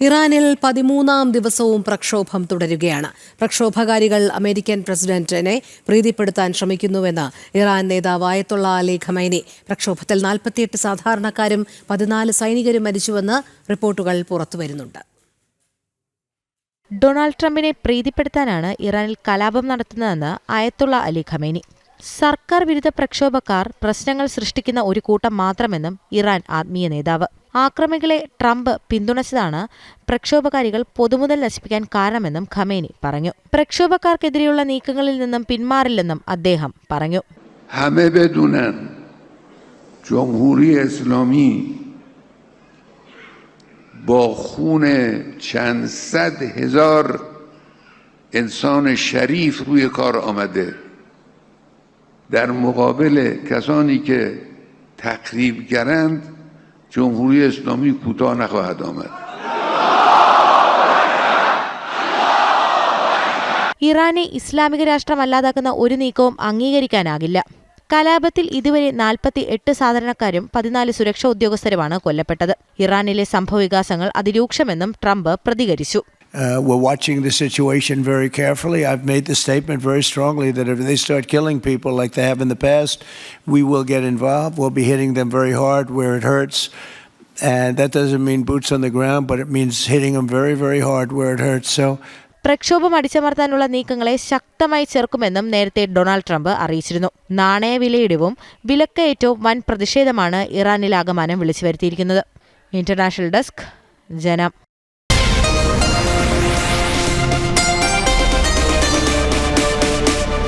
ഇറാനിൽ 13-ാം ദിവസവും പ്രക്ഷോഭം തുടരുകയാണ്. പ്രക്ഷോഭകാരികൾ അമേരിക്കൻ പ്രസിഡന്റിനെ പ്രീതിപ്പെടുത്താൻ ശ്രമിക്കുന്നുവെന്ന് ഇറാൻ നേതാവ് അയത്തുള്ള അലി ഖമൈനി. പ്രക്ഷോഭത്തിൽ 48 സാധാരണക്കാരും 14 സൈനികരും മരിച്ചുവെന്ന് റിപ്പോർട്ടുകൾ പുറത്തുവരുന്നുണ്ട്. ഡൊണാൾഡ് ട്രംപിനെ പ്രീതിപ്പെടുത്താനാണ് ഇറാനിൽ കലാപം നടത്തുന്നതെന്ന് അയത്തുള്ള അലി ഖമൈനി. സർക്കാർ വിരുദ്ധ പ്രക്ഷോഭക്കാർ പ്രശ്നങ്ങൾ സൃഷ്ടിക്കുന്ന ഒരു കൂട്ടം മാത്രമെന്നും ഇറാൻ ആത്മീയ നേതാവ്. ആക്രമികളെ ട്രംപ് പിന്തുണച്ചതാണ് പ്രക്ഷോഭകാരികൾ പൊതുമുതൽ നശിപ്പിക്കാൻ കാരണമെന്നും ഖമേനി പറഞ്ഞു. പ്രക്ഷോഭക്കാർക്കെതിരെയുള്ള നീക്കങ്ങളിൽ നിന്നും പിന്മാറില്ലെന്നും അദ്ദേഹം പറഞ്ഞു. با خون چند صد هزار انسان شریف روی کار آمده در مقابل کسانی که تخریبگرند جمهوری اسلامی کوتاه نخواهد آمد. ഇറാനെ ഇസ്ലാമിക രാഷ്ട്രമല്ലാതാക്കുന്ന ഒരു നീക്കവും അംഗീകരിക്കാനാകില്ല. കലാപത്തിൽ ഇതുവരെ 48 സാധാരണക്കാരും 14 സുരക്ഷാ ഉദ്യോഗസ്ഥരുമാണ് കൊല്ലപ്പെട്ടത്. ഇറാനിലെ സംഭവവികാസങ്ങൾ അതിരൂക്ഷമെന്നും ട്രംപ് പ്രതികരിച്ചു. We're watching the situation very carefully. I've made the statement very strongly that if they start killing people like they have in the past, we will get involved. We'll be hitting them very hard where it hurts. And that doesn't mean boots on the ground, but it means hitting them very, very hard where it hurts. So പ്രക്ഷോഭം അടിച്ചമർത്താനുള്ള നീക്കങ്ങളെ ശക്തമായി ചെറുക്കുമെന്നും നേരത്തെ Donald Trump അറിയിച്ചിരുന്നു. നാണയവിലയിടിവും വിലക്കയറ്റവും വൻ പ്രതിഷേധമാണ് ഇറാനിലാകമാനം വിളിച്ചു വരുത്തിയിരിക്കുന്നത്. International desk, ജനം.